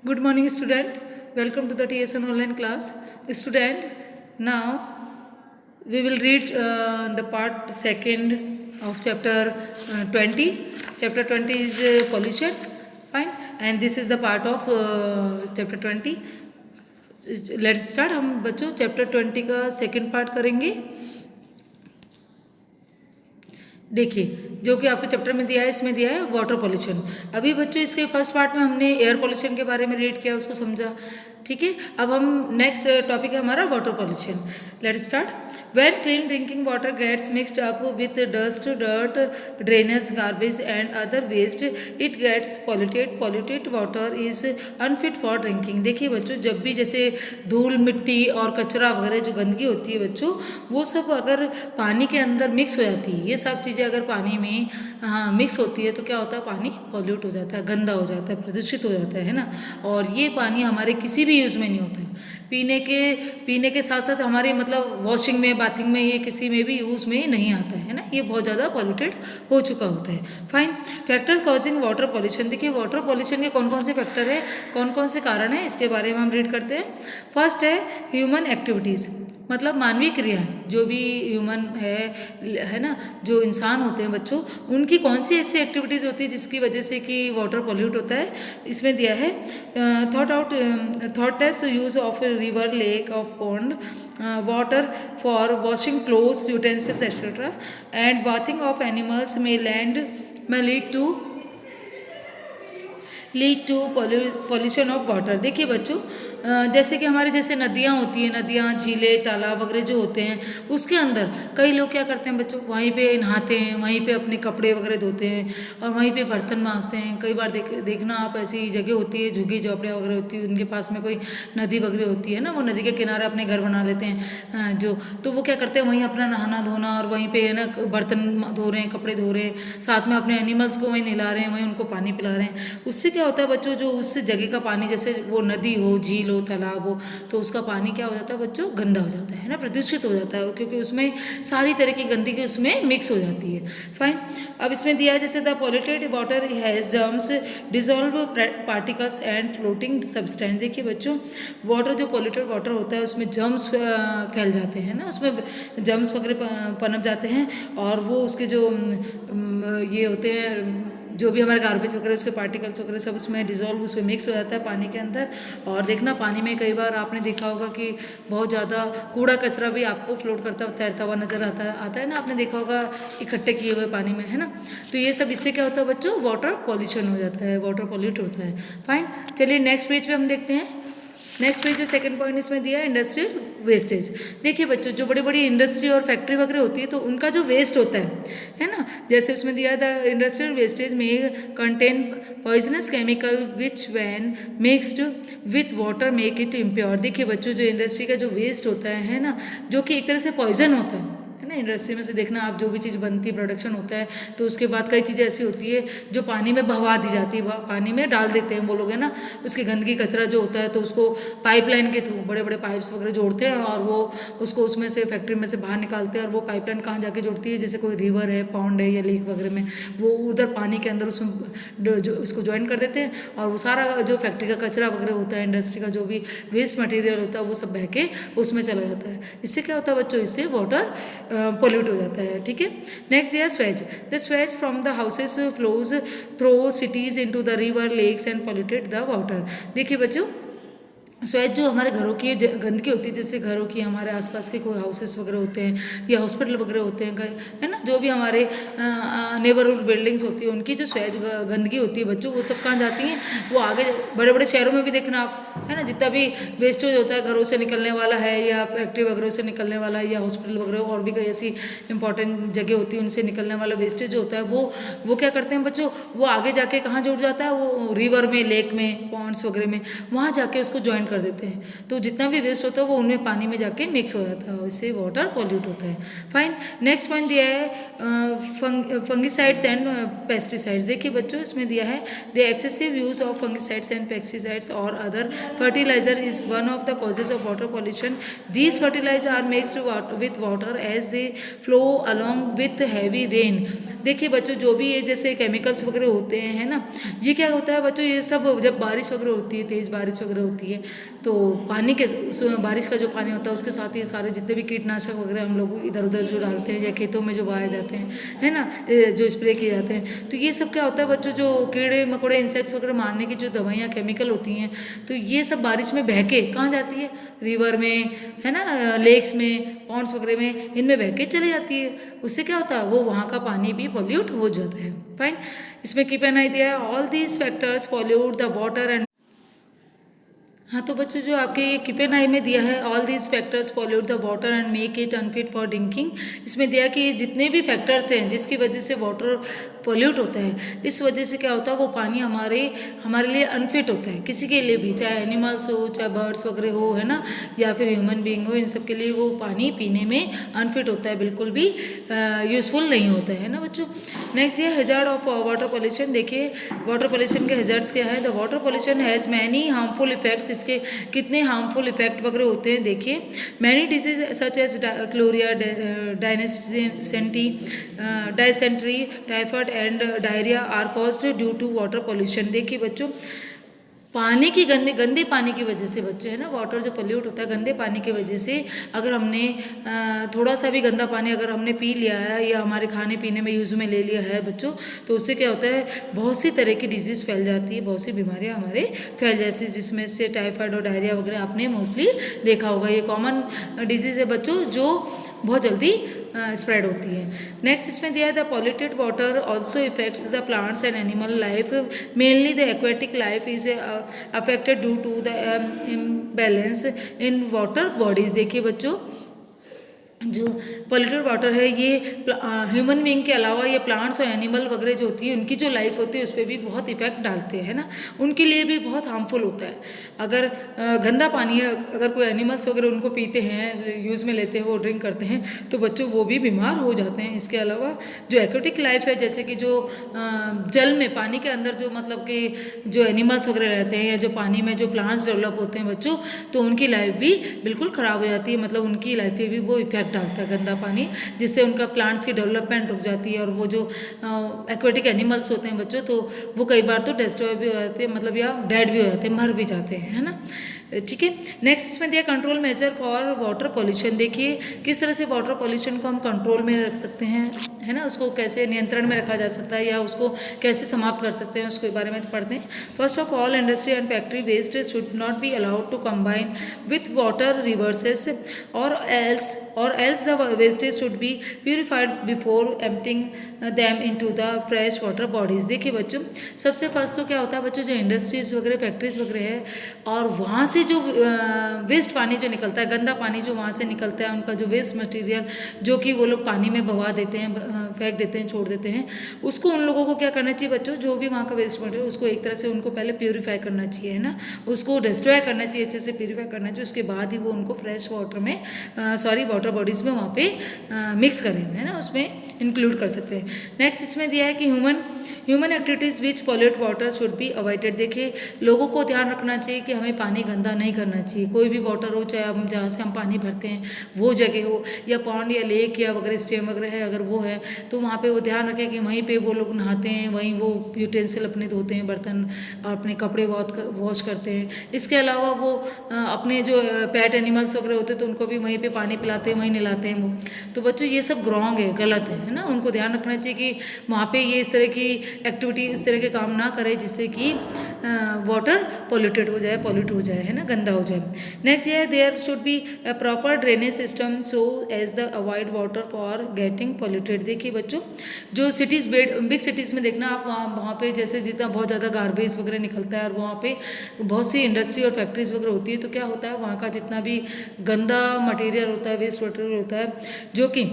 Good morning, student. Welcome to the TSN online class. Student, now we will read the part second of chapter 20. Chapter 20 is pollution. Fine. And this is the part of chapter 20. Let's start. हम बच्चों chapter 20 का second part करेंगे. देखिए जो कि आपके chapter में दिया है, इसमें दिया है वाटर पॉल्यूशन. अभी बच्चों इसके फर्स्ट पार्ट में हमने एयर पॉल्यूशन के बारे में रीड किया, उसको समझा. ठीक है, अब हम नेक्स्ट टॉपिक है हमारा water pollution. Let start. When clean drinking water gets mixed up with dust, dirt, drainage, garbage and other waste, it gets polluted. Polluted water is unfit for drinking. देखिए बच्चों, जब भी जैसे धूल, मिट्टी और कचरा वगैरह जो गंदगी होती है बच्चों, वो सब अगर पानी के अंदर मिक्स हो जाती है, ये सब चीज़ें अगर पानी में मिक्स होती है तो क्या होता है, पानी पॉल्यूट हो जाता है, गंदा हो जाता है, प्रदूषित हो जाता है ना. और ये पानी हमारे किसी भी यूज़ में नहीं होता है. पीने के साथ साथ हमारे मतलब वॉशिंग में, बाथिंग में, ये किसी में भी यूज़ में नहीं आता है ना. ये बहुत ज़्यादा पॉल्यूटेड हो चुका होता है. Fine. Factors causing water pollution. देखिए वाटर पॉल्यूशन के कौन कौन से फैक्टर है, कौन कौन से कारण है, इसके बारे में हम रीड करते हैं. फर्स्ट है ह्यूमन एक्टिविटीज़, मतलब मानवीय क्रियाएं. जो भी ह्यूमन है ना, जो इंसान होते हैं बच्चों, उनकी कौन सी ऐसी एक्टिविटीज़ होती है जिसकी वजह से कि वाटर पॉल्यूट होता है. इसमें दिया है thoughtless use of river, lake, of pond water for washing clothes, utensils etcetera, and bathing of animals may land may lead to pollution of water. देखिए बच्चों, जैसे कि हमारे जैसे नदियाँ होती हैं, नदियाँ, झीलें, तालाब वगैरह जो होते हैं, उसके अंदर कई लोग क्या करते हैं बच्चों, वहीं पे नहाते हैं, वहीं पे अपने कपड़े वगैरह धोते हैं और वहीं पे बर्तन मांजते हैं. कई बार देखना आप, ऐसी जगह होती है, झुग्गी झोपड़ियाँ वगैरह होती है, उनके पास में कोई नदी वगैरह होती है ना, वो नदी के किनारे अपने घर बना लेते हैं जो. तो वो क्या करते हैं, वहीं अपना नहाना धोना और वहीं पे है ना बर्तन धो रहे हैं, कपड़े धो रहे हैं, साथ में अपने एनिमल्स को वहीं नहला रहे हैं, वहीं उनको पानी पिला रहे हैं. उससे क्या होता है बच्चों, जो उस जगह का पानी, जैसे वो नदी हो, झील हो, तालाब हो, तो उसका पानी क्या हो जाता है बच्चों, गंदा हो जाता है ना, प्रदूषित हो जाता है, क्योंकि उसमें सारी तरह की गंदगी उसमें मिक्स हो जाती है. फाइन. अब इसमें दिया है जैसे the polluted water has germs, dissolve particles and floating substance. देखिए बच्चों, वाटर जो पॉल्यूटेड वाटर होता है उसमें जर्म्स फैल जाते हैं ना, उसमें जर्म्स वगैरह पनप जाते हैं और वो उसके जो ये होते हैं, जो भी हमारे गार्बेज वगैरह, उसके पार्टिकल्स वगैरह सब उसमें डिजॉल्व, उसमें मिक्स हो जाता है पानी के अंदर. और देखना पानी में कई बार आपने देखा होगा कि बहुत ज़्यादा कूड़ा कचरा भी आपको फ्लोट करता हुआ, तैरता हुआ नजर आता है ना, आपने देखा होगा इकट्ठे किए हुए पानी में, है ना. तो ये सब इससे क्या होता है बच्चों, वाटर पॉल्यूशन हो जाता है, वाटर पॉल्यूट होता है. फाइन. चलिए नेक्स्ट पेज पे हम देखते हैं. नेक्स्ट पेज जो सेकंड पॉइंट इसमें दिया है, इंडस्ट्रियल वेस्टेज. देखिए बच्चों, जो बड़ी बड़ी इंडस्ट्री और फैक्ट्री वगैरह होती है तो उनका जो वेस्ट होता है ना, जैसे उसमें दिया द इंडस्ट्रियल वेस्टेज में contain poisonous chemical which when mixed with water make it impure. देखिए बच्चों, जो इंडस्ट्री का जो वेस्ट होता है ना, जो कि एक तरह से पॉइजन होता है ना. इंडस्ट्री में से देखना आप, जो भी चीज़ बनती है, प्रोडक्शन होता है, तो उसके बाद कई चीज़ें ऐसी होती है जो पानी में बहवा दी जाती है, पानी में डाल देते हैं वो लोग, है ना. उसकी गंदगी कचरा जो होता है तो उसको पाइपलाइन के थ्रू बड़े बड़े पाइप्स वगैरह जोड़ते हैं और वो उसको उसमें से फैक्ट्री में से बाहर निकालते हैं. और वो पाइपलाइन कहाँ जाके जोड़ती है, जैसे कोई रिवर है, पॉन्ड है या लेक वगैरह में, वो उधर पानी के अंदर उसमें जो उसको ज्वाइन कर देते हैं और वो सारा जो फैक्ट्री का कचरा वगैरह होता है, इंडस्ट्री का जो भी वेस्ट मटेरियल होता है, वो सब बह के उसमें चला जाता है. इससे क्या होता है बच्चों, इससे वाटर पोल्यूट हो जाता है. ठीक है. नेक्स्ट दिया sewage. The sewage from the houses flows through cities into the river, lakes and polluted the water. देखिए बच्चों, स्वेज जो हमारे घरों की गंदगी होती है, जैसे घरों की, हमारे आसपास के कोई हाउसेस वगैरह होते हैं या हॉस्पिटल वगैरह होते हैं, है ना, जो भी हमारे नेबरहुड बिल्डिंग्स होती है, उनकी जो स्वेज गंदगी होती है बच्चों, वो सब कहाँ जाती हैं, वो आगे बड़े बड़े शहरों में भी देखना आप, है ना, जितना भी वेस्टेज होता है घरों से निकलने वाला है या फैक्ट्री वगैरह से निकलने वाला है या हॉस्पिटल वगैरह और भी कई ऐसी इंपॉर्टेंट जगह होती है, उनसे निकलने वाला वेस्टेज होता है, वो क्या करते हैं बच्चों, वो आगे जाके कहाँ जुड़ जाता है, वो रिवर में, लेक में, पॉन्ड्स वगैरह में, वहाँ जाके उसको ज्वाइन कर देते हैं, तो जितना भी वेस्ट होता है वो उनमें पानी में जाके मिक्स हो जाता है, इससे वाटर पॉल्यूट होता है। फाइन। नेक्स्ट पॉइंट दिया है फंगिसाइड्स एंड पेस्टिसाइड्स। देखिए बच्चों, इसमें दिया है the excessive use of fungicides and pesticides और other fertiliser is one of the causes of water pollution. These fertiliser are mixed with water as they flow along with heavy rain. देखिए बच्चों, जो भी ये जैसे केमिकल्स वगैरह होते हैं, है ना, ये क्या होता है बच्चों, ये सब जब बारिश वगैरह होती है, तेज़ बारिश वगैरह होती है, तो पानी के उसमें बारिश का जो पानी होता है उसके साथ ये सारे जितने भी कीटनाशक वगैरह हम लोग इधर उधर जो डालते हैं या खेतों में जो बहाए जाते हैं, है ना, जो स्प्रे किए जाते हैं, तो ये सब क्या होता है बच्चों, जो कीड़े मकोड़े इंसेक्ट्स वगैरह मारने की जो दवाइयाँ केमिकल होती हैं, तो ये सब बारिश में बह के कहाँ जाती है, रिवर में, है ना, लेक्स में, पॉन्ड्स वगैरह में, इनमें बह के चली जाती है। उससे क्या होता है, वो वहाँ का पानी भी पॉल्यूट हो जाता है। फाइन। इसमें कीप एन आई दिया है all these factors pollute the water and. हाँ, तो बच्चों जो आपके ये कीपेन आई में दिया है all these factors pollute the water and make it unfit for drinking. इसमें दिया कि जितने भी फैक्टर्स हैं जिसकी वजह से वाटर पॉल्यूट होता है, इस वजह से क्या होता है, वो पानी हमारे लिए अनफिट होता है, किसी के लिए भी, चाहे एनिमल्स हो, चाहे बर्ड्स वगैरह हो, है ना, या फिर ह्यूमन बीइंग हो, इन सब के लिए वो पानी पीने में अनफिट होता है, बिल्कुल भी यूज़फुल नहीं होता है ना बच्चों। नेक्स्ट ये हैजार्ड ऑफ वाटर पॉल्यूशन। देखिए वाटर पॉल्यूशन के हैजार्ड्स क्या है। The water pollution has many harmful effects. इसके कितने हार्मफुल इफेक्ट वगैरह होते हैं, देखिए many disease such as cholera, dysentery, typhoid and diarrhoea are caused due to water pollution. देखिए बच्चों, पानी की गंदे पानी की वजह से बच्चों, है ना, वाटर जो पॉल्यूट होता है गंदे पानी की वजह से, अगर हमने थोड़ा सा भी गंदा पानी अगर हमने पी लिया है या हमारे खाने पीने में यूज़ में ले लिया है बच्चों, तो उससे क्या होता है, बहुत सी तरह की डिजीज़ फैल जाती है, बहुत सी बीमारियां हमारे फैल जाती है, जिसमें से टाइफाइड और डायरिया वगैरह आपने मोस्टली देखा होगा। ये कॉमन डिजीज़ है बच्चों जो बहुत जल्दी स्प्रेड होती है। नेक्स्ट इसमें दिया है the polluted water also effects the plants and animal life, mainly the aquatic life is affected due to the imbalance in water bodies. देखिए बच्चों, जो पॉल्यूटेड वाटर है ये ह्यूमन बीइंग के अलावा ये प्लांट्स और एनिमल वगैरह जो होती है उनकी जो लाइफ होती है उस पर भी बहुत इफेक्ट डालते हैं, है ना, उनके लिए भी बहुत हार्मफुल होता है। अगर गंदा पानी है, अगर कोई एनिमल्स वगैरह उनको पीते हैं, यूज़ में लेते हैं, वो ड्रिंक करते हैं, तो बच्चों वो भी बीमार हो जाते हैं। इसके अलावा जो एक्वेटिक लाइफ है, जैसे कि जो जल में, पानी के अंदर जो मतलब कि जो एनिमल्स वगैरह रहते हैं या जो पानी में जो प्लांट्स डेवलप होते हैं बच्चों, तो उनकी लाइफ भी बिल्कुल ख़राब हो जाती है, मतलब उनकी लाइफ पे भी वो इफेक्ट डालता है गंदा पानी, जिससे उनका प्लांट्स की डेवलपमेंट रुक जाती है, और वो जो एक्वेटिक एनिमल्स होते हैं बच्चों, तो वो कई बार तो डिस्ट्रॉय भी हो जाते हैं, मतलब या डेड भी हो जाते हैं, मर भी जाते हैं, है ना। ठीक है। नेक्स्ट इसमें दिया control measure for water pollution. देखिए किस तरह से वाटर पॉल्यूशन को हम कंट्रोल में रख सकते हैं, है ना, उसको कैसे नियंत्रण में रखा जा सकता है या उसको कैसे समाप्त कर सकते हैं, उसके बारे में पढ़ते हैं। First of all, industry and factory waste should not be allowed to combine with water rivers और else the wastage should be purified before emptying them into the fresh water bodies. देखिए बच्चों, सबसे फर्स्ट तो क्या होता है बच्चों, जो इंडस्ट्रीज वगैरह फैक्ट्रीज वगैरह है और वहाँ से जो वेस्ट पानी जो निकलता है, गंदा पानी जो वहाँ से निकलता है, उनका जो वेस्ट मटेरियल जो कि वो लोग पानी में बहा देते हैं, फेंक देते हैं, छोड़ देते हैं, उसको उन लोगों को क्या करना चाहिए बच्चों, जो भी वहाँ का वेस्ट मटेरियल उसको एक तरह से उनको पहले प्यूरीफाई करना चाहिए, है ना, उसको डिस्ट्रॉय करना चाहिए, अच्छे से प्यूरीफाई करना चाहिए, उसके बाद ही वो उनको फ्रेश वाटर में वाटर बॉडीज़ में वहाँ पे मिक्स करें, है ना, उसमें इंक्लूड कर सकते हैं। नेक्स्ट इसमें दिया है कि human activities which pollute water should be avoided. देखिए लोगों को ध्यान रखना चाहिए कि हमें पानी गंदा नहीं करना चाहिए, कोई भी वाटर हो, चाहे हम जहाँ से हम पानी भरते हैं वो जगह हो, या पॉन्ड या लेक या वगैरह स्ट्रीम वगैरह है, अगर वो है तो वहाँ पे वो ध्यान रखें कि वहीं पे वो लोग नहाते हैं, वहीं वो यूटेंसिल अपने धोते हैं, बर्तन और अपने कपड़े वॉश करते हैं। इसके अलावा वो अपने जो पेट एनिमल्स वगैरह होते हैं तो उनको भी वहीं पे पानी पिलाते हैं, वहीं नहलाते हैं वो। तो बच्चों ये सब रॉन्ग है, गलत है ना, उनको ध्यान रखना चाहिए कि वहाँ पे ये इस तरह की एक्टिविटी, इस तरह के काम ना करे जिससे कि वाटर पॉल्यूटेड हो जाए, पॉल्यूट हो जाए, है ना, गंदा हो जाए। नेक्स्ट ये there should be a proper drainage system so as the avoid water for getting polluted. देखिए बच्चों, जो सिटीज़ बिग सिटीज़ में देखना आप, वहाँ पे जैसे जितना बहुत ज़्यादा गार्बेज वगैरह निकलता है और वहाँ पे बहुत सी इंडस्ट्री और फैक्ट्रीज वगैरह होती है, तो क्या होता है वहाँ का जितना भी गंदा मटेरियल होता है, वेस्ट मटेरियल होता है, जो कि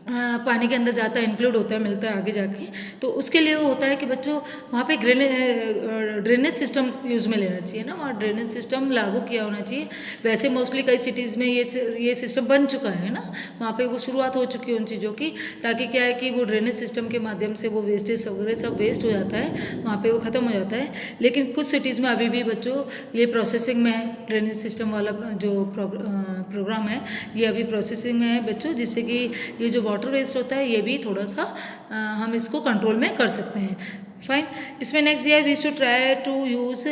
पानी के अंदर जाता है, इंक्लूड होता है, मिलता है आगे जाके। तो उसके लिए वो होता है कि बच्चों वहाँ पे ड्रेनेज सिस्टम यूज़ में लेना चाहिए ना, वहाँ ड्रेनेज सिस्टम लागू किया होना चाहिए। वैसे मोस्टली कई सिटीज़ में ये सिस्टम बन चुका है ना, वहाँ पे वो शुरुआत हो चुकी है उन चीज़ों की, ताकि क्या है कि वो ड्रेनेज सिस्टम के माध्यम से वो वेस्टेज वगैरह सब वेस्ट हो जाता है, वहाँ पे वो ख़त्म हो जाता है। लेकिन कुछ सिटीज़ में अभी भी बच्चों ये प्रोसेसिंग में है, ड्रेनेज सिस्टम वाला जो प्रोग्राम है ये अभी प्रोसेसिंग में है बच्चों, जिससे कि ये जो वाटर वेस्ट होता है ये भी थोड़ा सा हम इसको कंट्रोल में कर सकते हैं। फाइन। इसमें नेक्स्ट ये है we should try to use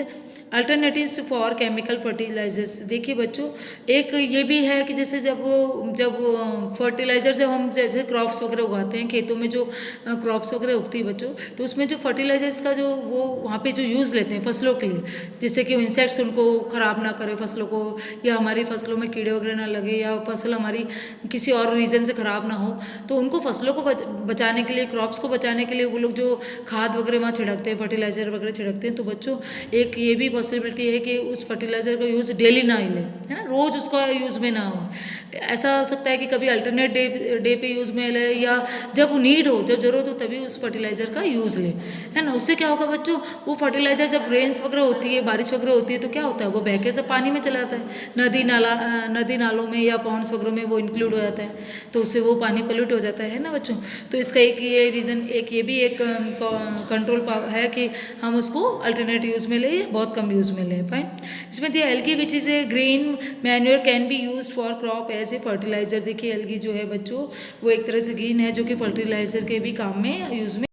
alternatives for chemical fertilisers. देखिए बच्चों, एक ये भी है कि जैसे जब फर्टिलाइज़र जब हम जैसे क्रॉप्स वगैरह उगाते हैं खेतों में, जो क्रॉप्स वगैरह उगती है बच्चों, तो उसमें जो फर्टिलाइजर्स का जो वो वहाँ पे जो यूज़ लेते हैं फसलों के लिए, जिससे कि इंसेक्ट्स उनको ख़राब ना करे फसलों को, या हमारी फसलों में कीड़े वगैरह ना लगे, या फसल हमारी किसी और रीज़न से ख़राब ना हो, तो उनको फसलों को बचाने के लिए, क्रॉप्स को बचाने के लिए वो लोग जो खाद वगैरह वहाँ छिड़कते हैं, फर्टिलाइज़र वगैरह छिड़कते हैं। तो बच्चों एक ये भी पॉसिबिलिटी है कि उस फर्टिलाइज़र का यूज़ डेली ना ही लें, है ना, रोज़ उसका यूज़ में ना हो। ऐसा हो सकता है कि कभी अल्टरनेट डे पे यूज़ में ले, या जब नीड हो, जब ज़रूरत हो तभी उस फर्टिलाइज़र का यूज़ लें, है ना। उससे क्या होगा बच्चों, वो फर्टिलाइज़र जब रेन्स वगैरह होती है, बारिश वगैरह होती है, तो क्या होता है वो बह के सब पानी में चला जाता है, नदी नालों में या पॉन्ड्स वगैरह में वो इंक्लूड हो जाता है, तो उससे वो पानी पोल्यूट हो जाता है ना बच्चों। तो इसका एक ये रीज़न, एक ये भी एक कंट्रोल है कि हम उसको अल्टरनेट यूज़ में लें, बहुत कम यूज़ में लें। फाइन। इसमें दिया algae which is a green manure can be used for crop as a fertiliser. देखिए एल्गी जो है बच्चों वो एक तरह से ग्रीन है, जो कि फर्टिलाइज़र के भी काम में यूज़ में